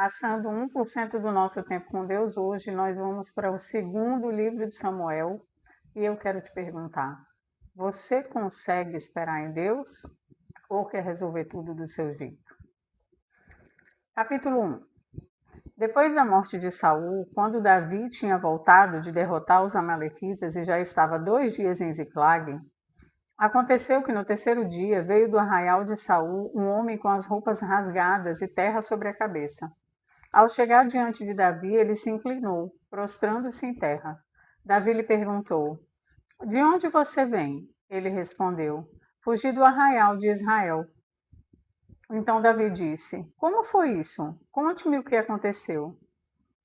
Passando 1% do nosso tempo com Deus hoje, nós vamos para o segundo livro de Samuel e eu quero te perguntar: você consegue esperar em Deus ou quer resolver tudo do seu jeito? Capítulo 1. Depois da morte de Saul, quando Davi tinha voltado de derrotar os amalequitas e já estava 2 dias em Ziclag, aconteceu que no terceiro dia veio do arraial de Saul um homem com as roupas rasgadas e terra sobre a cabeça. Ao chegar diante de Davi, ele se inclinou, prostrando-se em terra. Davi lhe perguntou: de onde você vem? Ele respondeu: fugi do arraial de Israel. Então Davi disse: como foi isso? Conte-me o que aconteceu.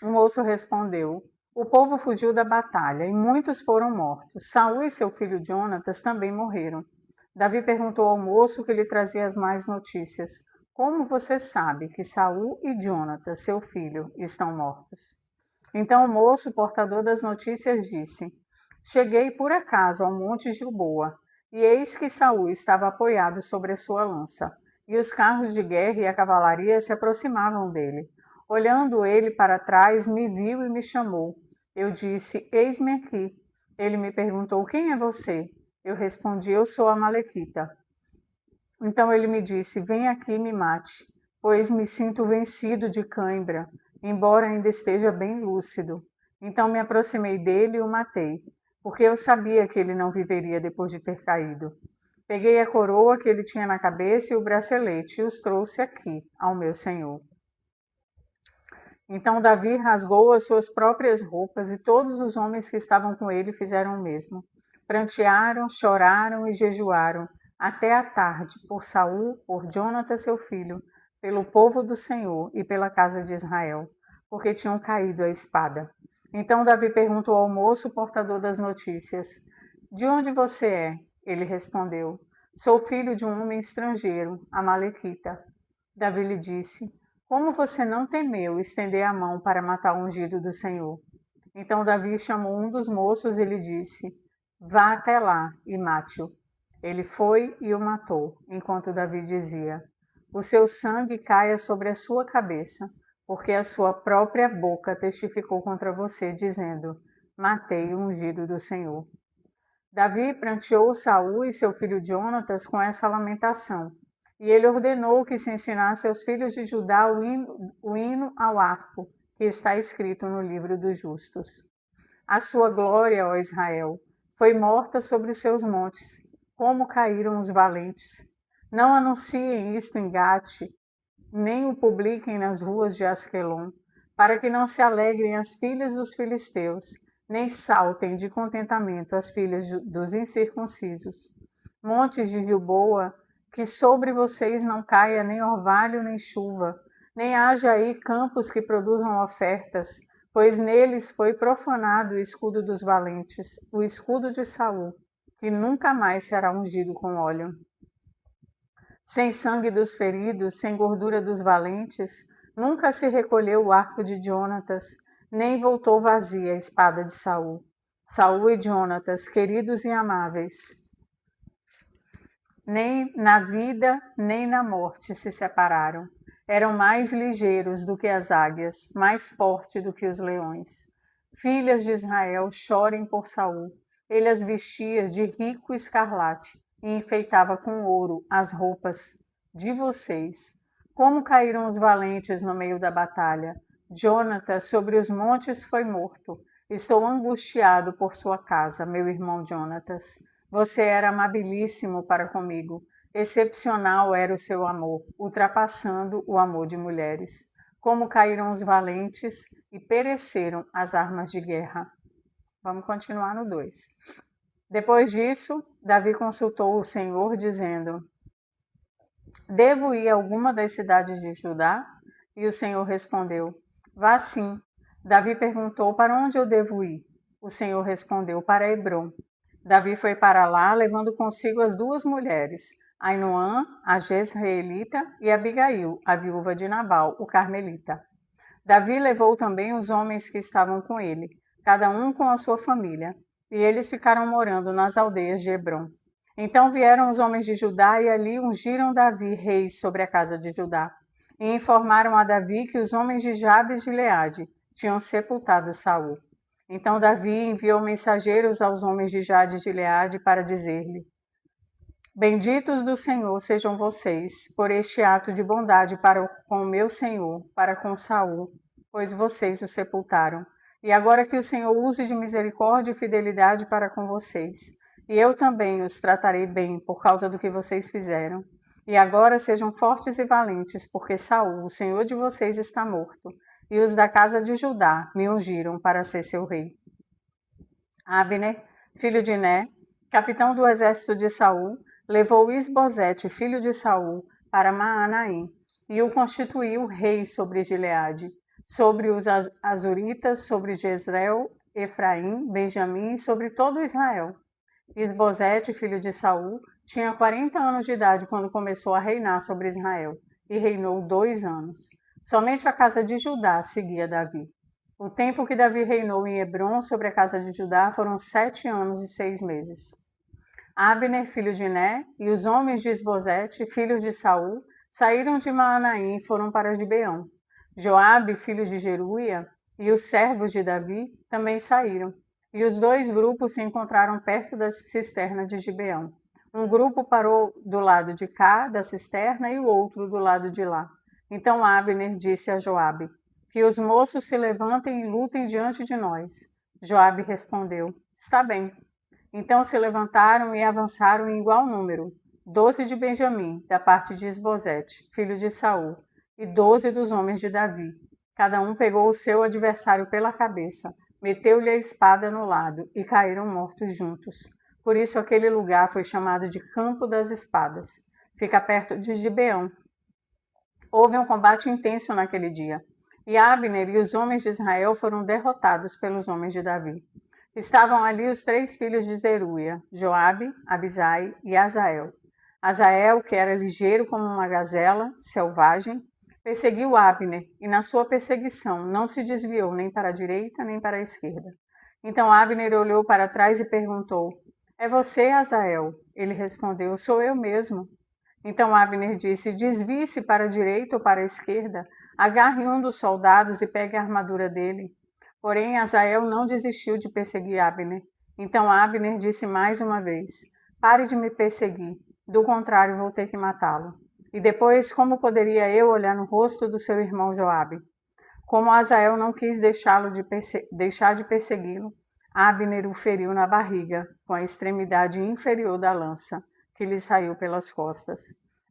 O moço respondeu: o povo fugiu da batalha e muitos foram mortos. Saul e seu filho Jonatas também morreram. Davi perguntou ao moço que lhe trazia as más notícias: como você sabe que Saul e Jonatas, seu filho, estão mortos? Então o moço, portador das notícias, disse: cheguei por acaso ao monte Gilboa, e eis que Saul estava apoiado sobre a sua lança, e os carros de guerra e a cavalaria se aproximavam dele. Olhando ele para trás, me viu e me chamou. Eu disse: eis-me aqui. Ele me perguntou: quem é você? Eu respondi: eu sou a Amalequita. Então ele me disse: vem aqui e me mate, pois me sinto vencido de cãibra, embora ainda esteja bem lúcido. Então me aproximei dele e o matei, porque eu sabia que ele não viveria depois de ter caído. Peguei a coroa que ele tinha na cabeça e o bracelete e os trouxe aqui, ao meu senhor. Então Davi rasgou as suas próprias roupas e todos os homens que estavam com ele fizeram o mesmo. Prantearam, choraram e jejuaram até a tarde por Saul, por Jonatas seu filho, pelo povo do Senhor e pela casa de Israel, porque tinham caído à espada. Então Davi perguntou ao moço portador das notícias: de onde você é? Ele respondeu: sou filho de um homem estrangeiro, amalequita. Davi lhe disse: como você não temeu estender a mão para matar o ungido do Senhor? Então Davi chamou um dos moços e lhe disse: vá até lá e mate-o. Ele foi e o matou, enquanto Davi dizia: o seu sangue caia sobre a sua cabeça, porque a sua própria boca testificou contra você, dizendo: matei o ungido do Senhor. Davi pranteou Saul e seu filho Jonatas com essa lamentação, e ele ordenou que se ensinasse aos filhos de Judá o hino ao arco, que está escrito no livro dos justos. A sua glória, ó Israel, foi morta sobre os seus montes, como caíram os valentes. Não anunciem isto em Gate, nem o publiquem nas ruas de Asquelon, para que não se alegrem as filhas dos filisteus, nem saltem de contentamento as filhas dos incircuncisos. Montes de Gilboa, que sobre vocês não caia nem orvalho nem chuva, nem haja aí campos que produzam ofertas, pois neles foi profanado o escudo dos valentes, o escudo de Saul, que nunca mais será ungido com óleo. Sem sangue dos feridos, sem gordura dos valentes, nunca se recolheu o arco de Jonatas, nem voltou vazia a espada de Saul. Saul e Jonatas, queridos e amáveis, nem na vida nem na morte se separaram. Eram mais ligeiros do que as águias, mais fortes do que os leões. Filhas de Israel, chorem por Saul. Ele as vestia de rico escarlate e enfeitava com ouro as roupas de vocês. Como caíram os valentes no meio da batalha. Jonatas sobre os montes foi morto. Estou angustiado por sua casa, meu irmão Jonatas. Você era amabilíssimo para comigo. Excepcional era o seu amor, ultrapassando o amor de mulheres. Como caíram os valentes e pereceram as armas de guerra. Vamos continuar no 2. Depois disso, Davi consultou o Senhor, dizendo: devo ir a alguma das cidades de Judá? E o Senhor respondeu: vá sim. Davi perguntou: para onde eu devo ir? O Senhor respondeu: para Hebrom. Davi foi para lá, levando consigo as 2 mulheres, Ainoã, a jezreelita, e Abigail, a viúva de Nabal, o carmelita. Davi levou também os homens que estavam com ele, cada um com a sua família, e eles ficaram morando nas aldeias de Hebrom. Então vieram os homens de Judá e ali ungiram Davi rei sobre a casa de Judá. e informaram a Davi que os homens de Jabes de Gileade tinham sepultado Saul. Então Davi enviou mensageiros aos homens de Jabes de Gileade para dizer-lhe: Benditos do Senhor sejam vocês por este ato de bondade para com o meu senhor, para com Saul, pois vocês o sepultaram. E agora que o Senhor use de misericórdia e fidelidade para com vocês, e eu também os tratarei bem por causa do que vocês fizeram. E agora sejam fortes e valentes, porque Saul, o senhor de vocês, está morto, e os da casa de Judá me ungiram para ser seu rei. Abner, filho de Ner, capitão do exército de Saul, levou Isbosete, filho de Saul, para Maanaim, e o constituiu rei sobre Gileade, sobre os Azuritas, sobre Jezreel, Efraim, Benjamim e sobre todo Israel. Isbosete, filho de Saul, tinha 40 anos de idade quando começou a reinar sobre Israel, e reinou 2 anos. Somente a casa de Judá seguia Davi. O tempo que Davi reinou em Hebrom sobre a casa de Judá foram 7 anos e 6 meses. Abner, filho de Ner, e os homens de Isbosete, filhos de Saul, saíram de Maanaim e foram para Gibeão. Joabe, filho de Jeruia, e os servos de Davi também saíram. E os 2 grupos se encontraram perto da cisterna de Gibeão. Um grupo parou do lado de cá da cisterna e o outro do lado de lá. Então Abner disse a Joabe: Que os moços se levantem e lutem diante de nós. Joabe respondeu: Está bem. Então se levantaram e avançaram em igual número, 12 de Benjamim, da parte de Isbosete, filho de Saul, e 12 dos homens de Davi. Cada um pegou o seu adversário pela cabeça, meteu-lhe a espada no lado, e caíram mortos juntos. Por isso aquele lugar foi chamado de Campo das Espadas. Fica perto de Gibeão. Houve um combate intenso naquele dia, e Abner e os homens de Israel foram derrotados pelos homens de Davi. Estavam ali os 3 filhos de Zeruia, Joabe, Abisai e Azael. Azael, que era ligeiro como uma gazela, selvagem, perseguiu Abner, e na sua perseguição não se desviou nem para a direita nem para a esquerda. Então Abner olhou para trás e perguntou: É você, Azael? Ele respondeu: Sou eu mesmo. Então Abner disse: Desvie-se para a direita ou para a esquerda, agarre um dos soldados e pegue a armadura dele. Porém, Azael não desistiu de perseguir Abner. Então Abner disse mais uma vez: Pare de me perseguir, do contrário vou ter que matá-lo. E depois, como poderia eu olhar no rosto do seu irmão Joabe? Como Azael não quis deixar de persegui-lo, Abner o feriu na barriga, com a extremidade inferior da lança, que lhe saiu pelas costas.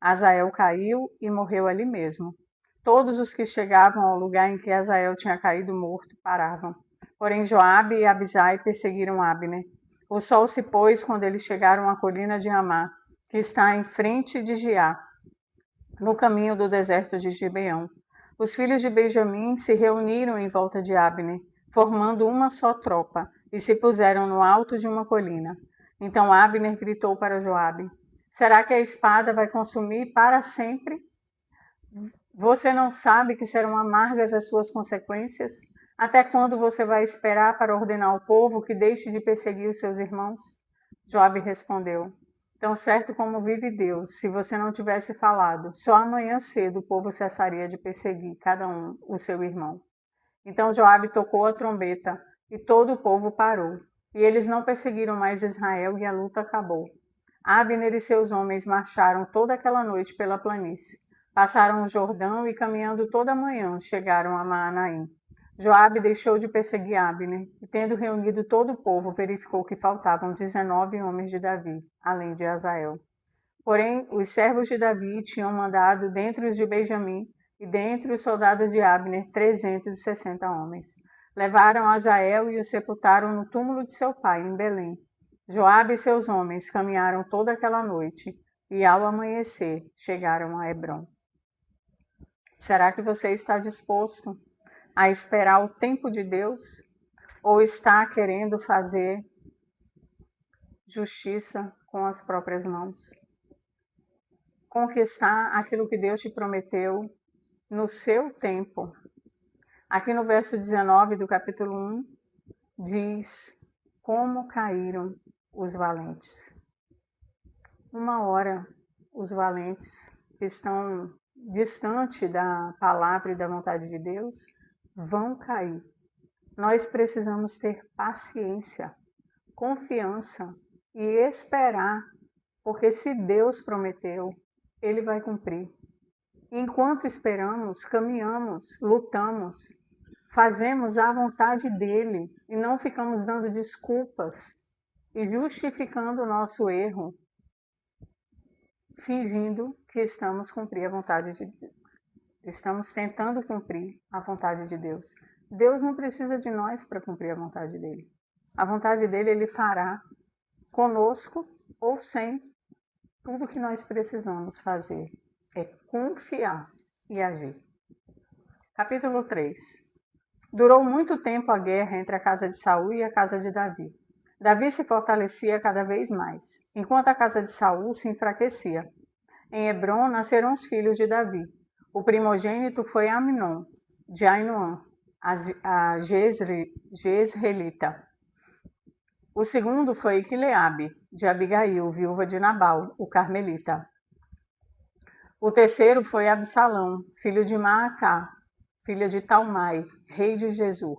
Azael caiu e morreu ali mesmo. Todos os que chegavam ao lugar em que Azael tinha caído morto paravam. Porém Joabe e Abisai perseguiram Abner. O sol se pôs quando eles chegaram à colina de Amá, que está em frente de Giá, no caminho do deserto de Gibeão. Os filhos de Benjamim se reuniram em volta de Abner, formando uma só tropa, e se puseram no alto de uma colina. Então Abner gritou para Joabe: Será que a espada vai consumir para sempre? Você não sabe que serão amargas as suas consequências? Até quando você vai esperar para ordenar ao povo que deixe de perseguir os seus irmãos? Joabe respondeu: Tão certo como vive Deus, se você não tivesse falado, só amanhã cedo o povo cessaria de perseguir cada um o seu irmão. Então Joabe tocou a trombeta e todo o povo parou, e eles não perseguiram mais Israel e a luta acabou. Abner e seus homens marcharam toda aquela noite pela planície. Passaram o Jordão e, caminhando toda a manhã, chegaram a Maanaim. Joabe deixou de perseguir Abner e, tendo reunido todo o povo, verificou que faltavam 19 homens de Davi, além de Azael. Porém, os servos de Davi tinham mandado dentre os de Benjamim e dentre os soldados de Abner 360 homens. Levaram Azael e o sepultaram no túmulo de seu pai, em Belém. Joabe e seus homens caminharam toda aquela noite e, ao amanhecer, chegaram a Hebrom. Será que você está disposto a esperar o tempo de Deus? Ou está querendo fazer justiça com as próprias mãos? Conquistar aquilo que Deus te prometeu no seu tempo. Aqui no verso 19 do capítulo 1, diz: Como caíram os valentes. Uma hora, os valentes que estão distante da palavra e da vontade de Deus, vão cair. Nós precisamos ter paciência, confiança e esperar, porque se Deus prometeu, Ele vai cumprir. Enquanto esperamos, caminhamos, lutamos, fazemos a vontade dEle e não ficamos dando desculpas e justificando o nosso erro, fingindo que estamos cumprindo a vontade de Deus. Estamos tentando cumprir a vontade de Deus. Deus não precisa de nós para cumprir a vontade dEle. A vontade dEle Ele fará conosco ou sem. Tudo que nós precisamos fazer é confiar e agir. Capítulo 3. Durou muito tempo a guerra entre a casa de Saul e a casa de Davi. Davi se fortalecia cada vez mais, enquanto a casa de Saul se enfraquecia. Em Hebrom nasceram os filhos de Davi. O primogênito foi Amnon, de Ainoã, a Jezreelita. O segundo foi Quileabe, de Abigail, viúva de Nabal, o carmelita. O terceiro foi Absalão, filho de Maacá, filha de Talmai, rei de Gesur.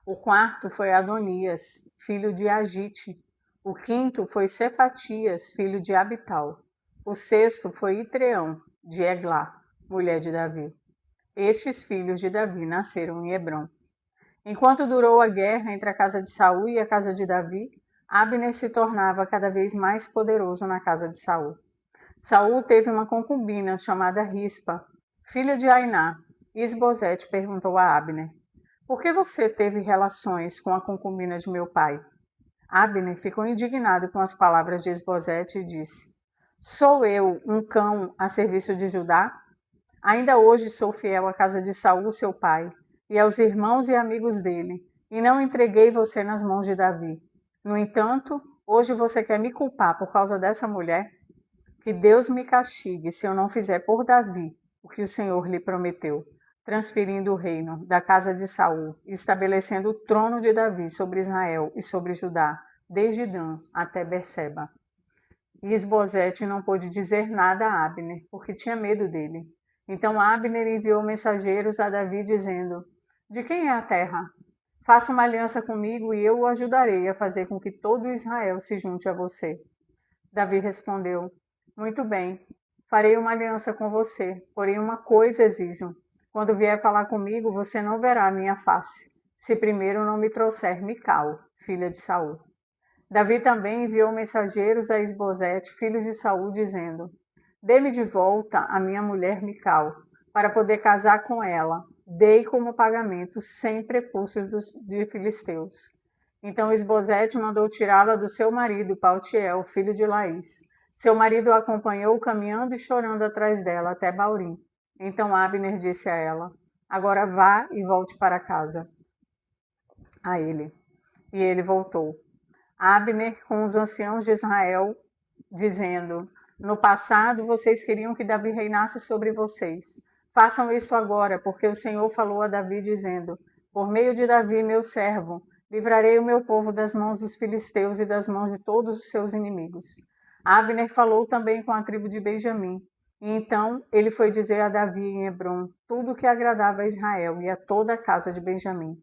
O quarto foi Adonias, filho de Agite. O quinto foi Cefatias, filho de Abital. O sexto foi Itreão, de Eglá, mulher de Davi. Estes filhos de Davi nasceram em Hebrom. Enquanto durou a guerra entre a casa de Saul e a casa de Davi, Abner se tornava cada vez mais poderoso na casa de Saul. Saul teve uma concubina chamada Rispa, filha de Ainá. Isbosete perguntou a Abner: "Por que você teve relações com a concubina de meu pai?" Abner ficou indignado com as palavras de Isbosete e disse: "Sou eu um cão a serviço de Judá? Ainda hoje sou fiel à casa de Saul, seu pai, e aos irmãos e amigos dele, e não entreguei você nas mãos de Davi. No entanto, hoje você quer me culpar por causa dessa mulher? Que Deus me castigue se eu não fizer por Davi o que o Senhor lhe prometeu, transferindo o reino da casa de Saul e estabelecendo o trono de Davi sobre Israel e sobre Judá, desde Dan até Berseba." E Isbosete não pôde dizer nada a Abner, porque tinha medo dele. Então Abner enviou mensageiros a Davi, dizendo: "De quem é a terra? Faça uma aliança comigo e eu o ajudarei a fazer com que todo Israel se junte a você." Davi respondeu: "Muito bem, farei uma aliança com você, porém uma coisa exijo. Quando vier falar comigo, você não verá a minha face, se primeiro não me trouxer Mical, filha de Saul." Davi também enviou mensageiros a Isbosete, filho de Saul, dizendo: "Dê-me de volta a minha mulher Mical, para poder casar com ela. Dei como pagamento 100 prepúcios de filisteus." Então Isbosete mandou tirá-la do seu marido, Paltiel, filho de Laís. Seu marido a acompanhou caminhando e chorando atrás dela até Baurim. Então Abner disse a ela: "Agora vá e volte para casa." A ele. E ele voltou. Abner com os anciãos de Israel, dizendo: "No passado vocês queriam que Davi reinasse sobre vocês. Façam isso agora, porque o Senhor falou a Davi, dizendo: por meio de Davi, meu servo, livrarei o meu povo das mãos dos filisteus e das mãos de todos os seus inimigos." Abner falou também com a tribo de Benjamim. E então ele foi dizer a Davi em Hebrom tudo o que agradava a Israel e a toda a casa de Benjamim.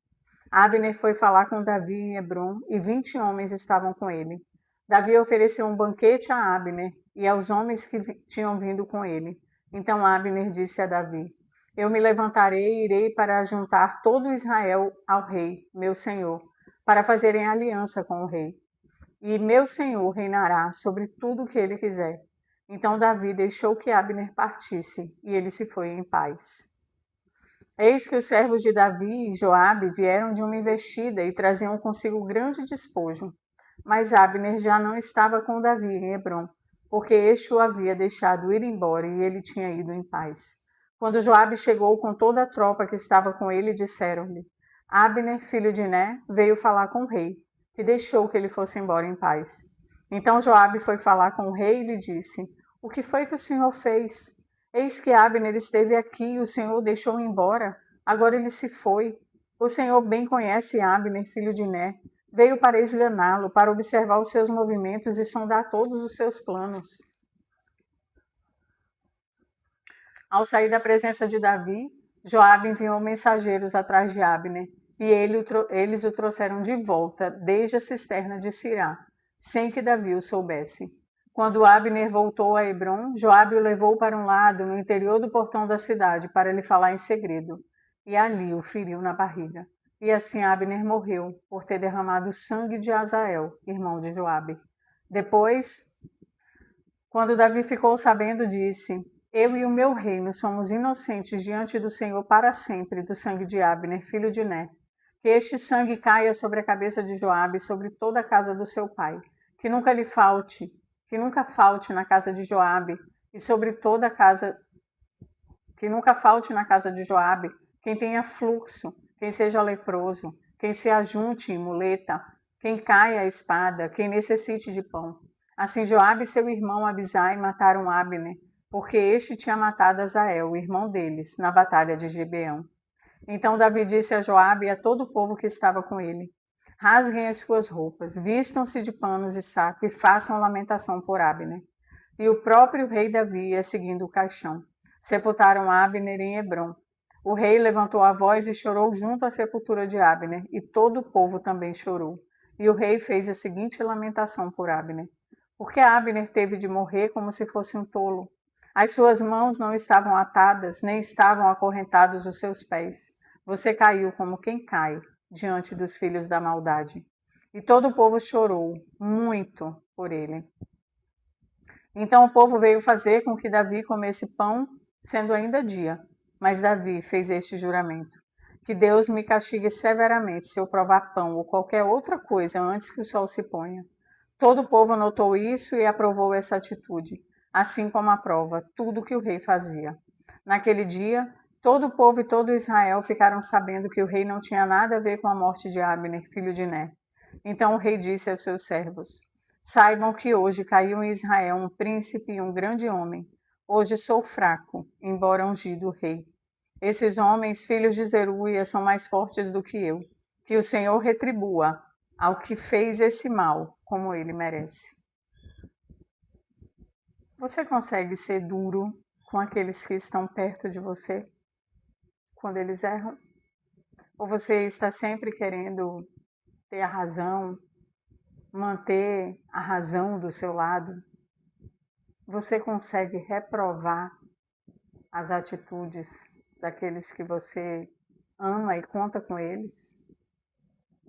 Abner foi falar com Davi em Hebrom e 20 homens estavam com ele. Davi ofereceu um banquete a Abner e aos homens que tinham vindo com ele. Então Abner disse a Davi: "Eu me levantarei e irei para juntar todo Israel ao rei, meu senhor, para fazerem aliança com o rei. E meu senhor reinará sobre tudo o que ele quiser." Então Davi deixou que Abner partisse e ele se foi em paz. Eis que os servos de Davi e Joabe vieram de uma investida e traziam consigo grande despojo. Mas Abner já não estava com Davi em Hebrom, porque este o havia deixado ir embora e ele tinha ido em paz. Quando Joabe chegou com toda a tropa que estava com ele, disseram-lhe: "Abner, filho de Né, veio falar com o rei, que deixou que ele fosse embora em paz." Então Joabe foi falar com o rei e lhe disse: "O que foi que o Senhor fez? Eis que Abner esteve aqui e o Senhor o deixou embora. Agora ele se foi. O Senhor bem conhece Abner, filho de Né. Veio para esganá-lo, para observar os seus movimentos e sondar todos os seus planos." Ao sair da presença de Davi, Joabe enviou mensageiros atrás de Abner, e eles o trouxeram de volta desde a cisterna de Sirá, sem que Davi o soubesse. Quando Abner voltou a Hebrom, Joabe o levou para um lado no interior do portão da cidade para lhe falar em segredo, e ali o feriu na barriga. E assim Abner morreu por ter derramado o sangue de Asael, irmão de Joabe. Depois, quando Davi ficou sabendo, disse: Eu e o meu reino somos inocentes diante do Senhor para sempre do sangue de Abner, filho de Ner. Que este sangue caia sobre a cabeça de Joabe e sobre toda a casa do seu pai. Que nunca lhe falte, que nunca falte na casa de Joabe e sobre toda a casa, que nunca falte na casa de Joabe quem tenha fluxo, quem seja leproso, quem se ajunte em muleta, quem caia a espada, quem necessite de pão. Assim Joabe e seu irmão Abisai mataram Abner, porque este tinha matado Asael, o irmão deles, na batalha de Gibeão. Então Davi disse a Joabe e a todo o povo que estava com ele: Rasguem as suas roupas, vistam-se de panos e saco e façam lamentação por Abner. E o próprio rei Davi ia seguindo o caixão. Sepultaram Abner em Hebrom. O rei levantou a voz e chorou junto à sepultura de Abner, e todo o povo também chorou. E o rei fez a seguinte lamentação por Abner: Porque Abner teve de morrer como se fosse um tolo. As suas mãos não estavam atadas, nem estavam acorrentados os seus pés. Você caiu como quem cai diante dos filhos da maldade. E todo o povo chorou muito por ele. Então o povo veio fazer com que Davi comesse pão, sendo ainda dia. Mas Davi fez este juramento: Que Deus me castigue severamente se eu provar pão ou qualquer outra coisa antes que o sol se ponha. Todo o povo notou isso e aprovou essa atitude, assim como aprova tudo que o rei fazia. Naquele dia, todo o povo e todo Israel ficaram sabendo que o rei não tinha nada a ver com a morte de Abner, filho de Ner. Então o rei disse aos seus servos: Saibam que hoje caiu em Israel um príncipe e um grande homem. Hoje sou fraco, embora ungido rei. Esses homens, filhos de Zeruia, são mais fortes do que eu. Que o Senhor retribua ao que fez esse mal, como ele merece. Você consegue ser duro com aqueles que estão perto de você quando eles erram? Ou você está sempre querendo ter a razão, manter a razão do seu lado? Você consegue reprovar as atitudes daqueles que você ama e conta com eles?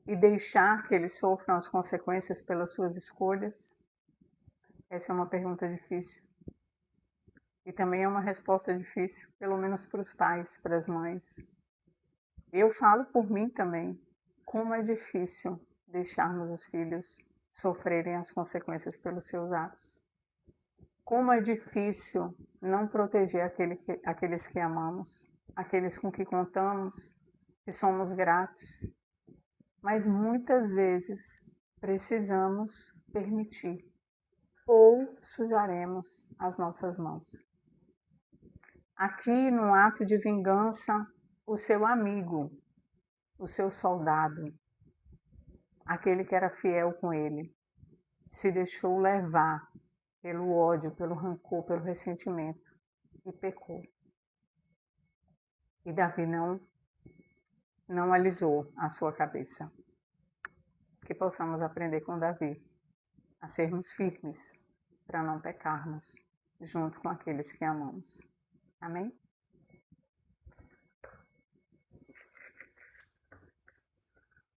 E deixar que eles sofram as consequências pelas suas escolhas? Essa é uma pergunta difícil. E também é uma resposta difícil, pelo menos para os pais, para as mães. Eu falo por mim também, como é difícil deixarmos os filhos sofrerem as consequências pelos seus atos. Como é difícil não proteger aqueles que amamos, aqueles com que contamos, que somos gratos. Mas muitas vezes precisamos permitir, ou sujaremos as nossas mãos. Aqui, num ato de vingança, o seu amigo, o seu soldado, aquele que era fiel com ele, se deixou levar pelo ódio, pelo rancor, pelo ressentimento e pecou. E Davi não alisou a sua cabeça. Que possamos aprender com Davi a sermos firmes para não pecarmos junto com aqueles que amamos. Amém?